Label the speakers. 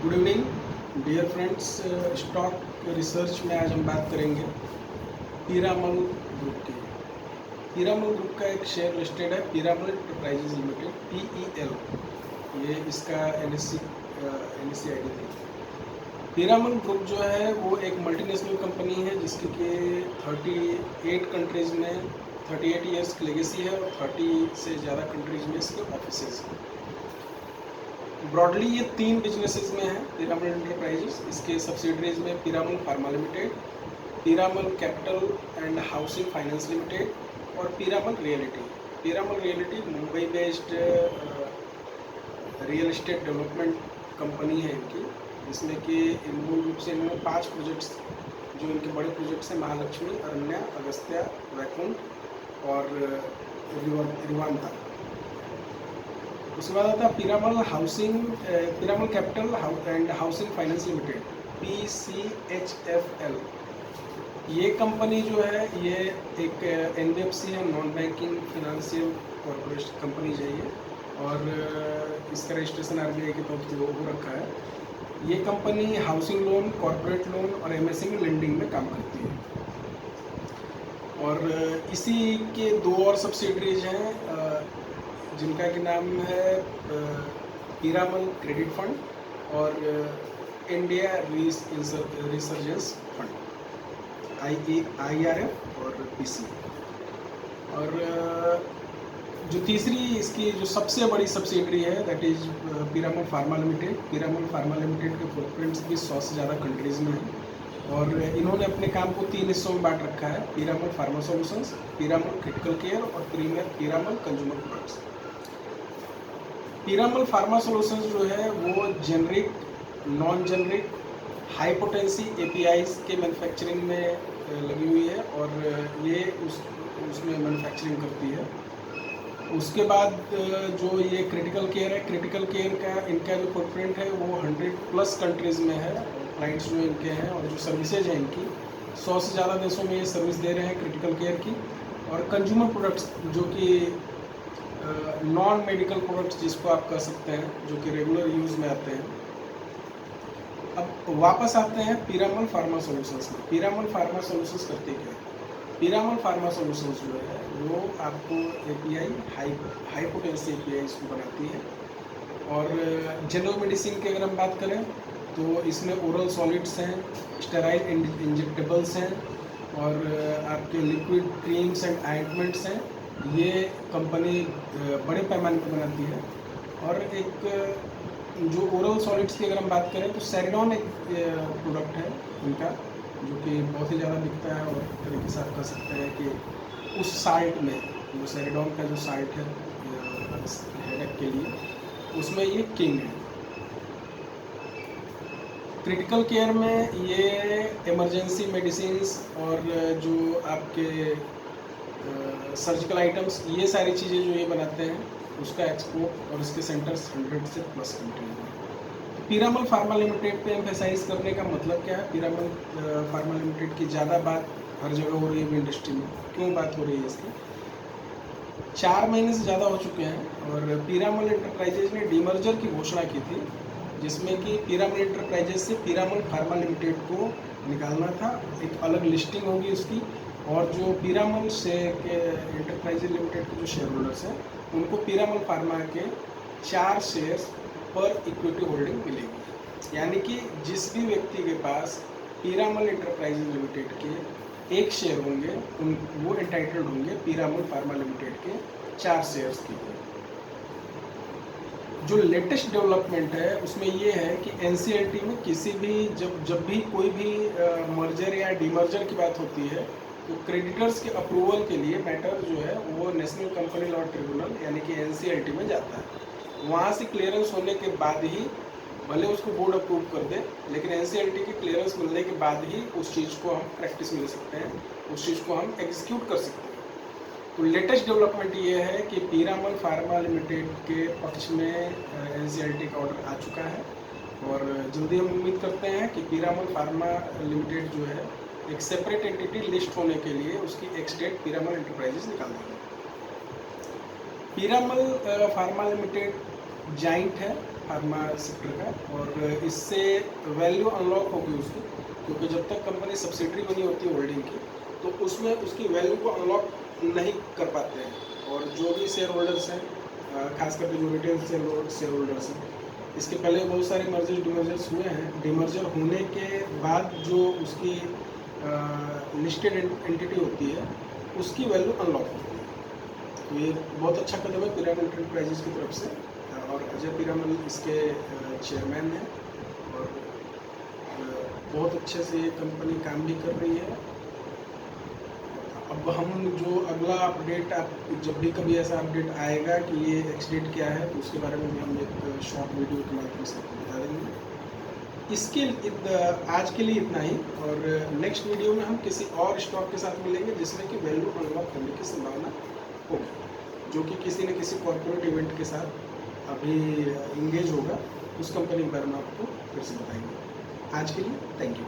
Speaker 1: Good evening dear friends. Stock research में आज हम बात करेंगे पीरामल ग्रुप की। पीरामल ग्रुप का एक शेयर लिस्टेड है, पीरामल एंटरप्राइजेज लिमिटेड PEL। ये इसका NSE ID थी। पीरामल ग्रुप जो है वो एक मल्टीनेशनल कंपनी है जिसकी कि 38 कंट्रीज़ में 38 ईयर्स की लेगेसी है और 30 से ज़्यादा कंट्रीज़ में इसके ऑफिसेज हैं। ब्रॉडली ये 3 बिजनेसेस में है पीरामल एंटरप्राइजेस। इसके सब्सिडरीज में Piramal pharma limited, Piramal capital and housing finance limited और Piramal realty. Piramal realty Mumbai based real estate development company है इनकी, जिसमें कि मूल रूप से इन्होंने 5 प्रोजेक्ट्स जो इनके बड़े प्रोजेक्ट्स हैं, महालक्ष्मी, अरण्या, अगस्त्या, वैकुंठ और रिवांता। उसके बाद आता है Piramal housing, Piramal capital and housing finance limited PCHFL। ये कंपनी जो है ये एक NBFC है, non banking financial corporation company चाहिए और इसका रजिस्ट्रेशन RBI के तहत हो रखा है। ये company housing loan, corporate loan और MSME लेंडिंग में काम करती है। और इसी के 2 और सब्सिडरीज हैं जिनका कि नाम है पीरामल क्रेडिट फंड और इंडिया रिसर्जेंस फंड IRF और PC। और जो तीसरी इसकी जो सबसे बड़ी सब्सिडरी है that is Piramal pharma limited. Piramal pharma limited के फुटप्रिंट्स भी 100 से ज़्यादा कंट्रीज़ में हैं और इन्होंने अपने काम को 3 हिस्सों में बांट रखा है: Piramal pharma solutions, Piramal critical care और Piramal consumer products. Piramal pharma solutions जो है वो generic, non generic, high potency APIs के मैन्युफैक्चरिंग में लगी हुई है और ये उसमें मैन्युफैक्चरिंग करती है। उसके बाद जो ये क्रिटिकल केयर है, क्रिटिकल केयर का इनका जो फुटप्रिंट है वो 100+ कंट्रीज़ में है, क्लाइंट्स जो इनके हैं, और जो सर्विसेज हैं इनकी 100 से ज़्यादा देशों में ये सर्विस दे रहे हैं क्रिटिकल केयर की। और कंज्यूमर प्रोडक्ट्स जो कि नॉन मेडिकल प्रोडक्ट्स जिसको आप कह सकते हैं, जो कि रेगुलर यूज़ में आते हैं। अब वापस आते हैं पीरामल फार्मा सॉल्यूशंस में। पीरामल फार्मा सॉल्यूशंस करते क्या है? पीरामल फार्मा सॉल्यूशंस जो है वो आपको API हाई पोटेंसी APIs को बनाती है। और जनरल मेडिसिन की अगर हम बात करें तो इसमें ओरल सॉलिड्स हैं, स्टेराइल इंजेक्टेबल्स हैं और आपके लिक्विड क्रीम्स एंड ऑइंटमेंट्स हैं। ये कंपनी बड़े पैमाने पर बनाती है। और एक जो ओरल सॉलिड्स की अगर हम बात करें तो सेरिडॉन एक प्रोडक्ट है इनका, जो कि बहुत ही ज़्यादा बिकता है और एक तरीके से आप कह सकते हैं कि उस साल्ट में जो सेरिडॉन का जो साल्ट है हेडेक के लिए, उसमें ये किंग है। क्रिटिकल केयर में ये इमरजेंसी मेडिसिन्स और जो आपके सर्जिकल आइटम्स, ये सारी चीज़ें जो ये बनाते हैं उसका एक्सपोर्ट और इसके सेंटर्स 100 से प्लस कंट्रीज में। तो पीरामल फार्मा लिमिटेड पे एम्फेसाइज करने का मतलब क्या है? पीरामल फार्मा लिमिटेड की ज़्यादा बात हर जगह हो रही है इंडस्ट्री में। क्यों बात हो रही है इसकी? 4 महीने से ज़्यादा हो चुके हैं और पीरामल एंटरप्राइजेज ने डीमर्जर की घोषणा की थी, जिसमें कि पीरामल एंटरप्राइजेज से पीरामल फार्मा लिमिटेड को निकालना था, एक अलग लिस्टिंग होगी उसकी, और जो पीरामल से के एंटरप्राइजेज लिमिटेड के जो शेयर होल्डर्स हैं उनको पीरामल फार्मा के 4 शेयर्स पर इक्विटी होल्डिंग मिलेगी। यानी कि जिस भी व्यक्ति के पास पीरामल एंटरप्राइजेज लिमिटेड के 1 शेयर होंगे वो एंटाइटल्ड होंगे पीरामल फार्मा लिमिटेड के 4 शेयर्स की। जो लेटेस्ट डेवलपमेंट है उसमें ये है कि NCLT में किसी भी जब भी कोई भी मर्जर या डीमर्जर की बात होती है तो क्रेडिटर्स के अप्रूवल के लिए मैटर जो है वो नेशनल कंपनी लॉ ट्रिब्यूनल यानी कि NCLT में जाता है। वहाँ से क्लियरेंस होने के बाद ही, भले उसको बोर्ड अप्रूव कर दे, लेकिन NCLT की क्लियरेंस मिलने के बाद ही उस चीज़ को हम प्रैक्टिस में ले सकते हैं, उस चीज़ को हम एग्जीक्यूट कर सकते हैं। तो लेटेस्ट डेवलपमेंट ये है कि पीरामल फार्मा लिमिटेड के पक्ष में NCLT का ऑर्डर आ चुका है और जल्दी हम उम्मीद करते हैं कि पीरामल फार्मा लिमिटेड जो है एक सेपरेट एंटिटी लिस्ट होने के लिए उसकी एक्स डेट पीरामल एंटरप्राइजेज निकाल देंगे। पीरामल फार्मा लिमिटेड जाइंट है, फार्मा सेक्टर का, और इससे वैल्यू अनलॉक होगी उसकी, क्योंकि जब तक कंपनी सब्सिडरी बनी होती है होल्डिंग की, तो उसमें उसकी वैल्यू को अनलॉक नहीं कर पाते हैं। और जो भी शेयर होल्डर्स हैं, खास करके जो रिटेल शेयर होल्डर्स हैं, इसके पहले बहुत सारे मर्जर डिमर्जर्स हुए हैं। डिमर्जर होने के बाद जो उसकी लिस्टेड एंटिटी होती है, उसकी वैल्यू अनलॉक होती है। तो ये बहुत अच्छा कदम है पिरामल एंटरप्राइजेज की तरफ से, और अजय पिरामल इसके चेयरमैन हैं, और बहुत अच्छे से ये कंपनी काम भी कर रही है। अब हम जो अगला अपडेट, आप जब भी कभी ऐसा अपडेट आएगा कि ये एक्सडेट क्या है, तो उसके बारे में भी हम एक शॉर्ट वीडियो के माध्यम से आपको बता देंगे। आज के लिए इतना ही, और नेक्स्ट वीडियो में हम किसी और स्टॉक के साथ मिलेंगे जिसमें कि वैल्यू अनलॉक होने की संभावना होगी, जो कि किसी न किसी कॉर्पोरेट इवेंट के साथ अभी इंगेज होगा। उस कंपनी के बारे में आपको फिर से बताएंगे। आज के लिए थैंक यू।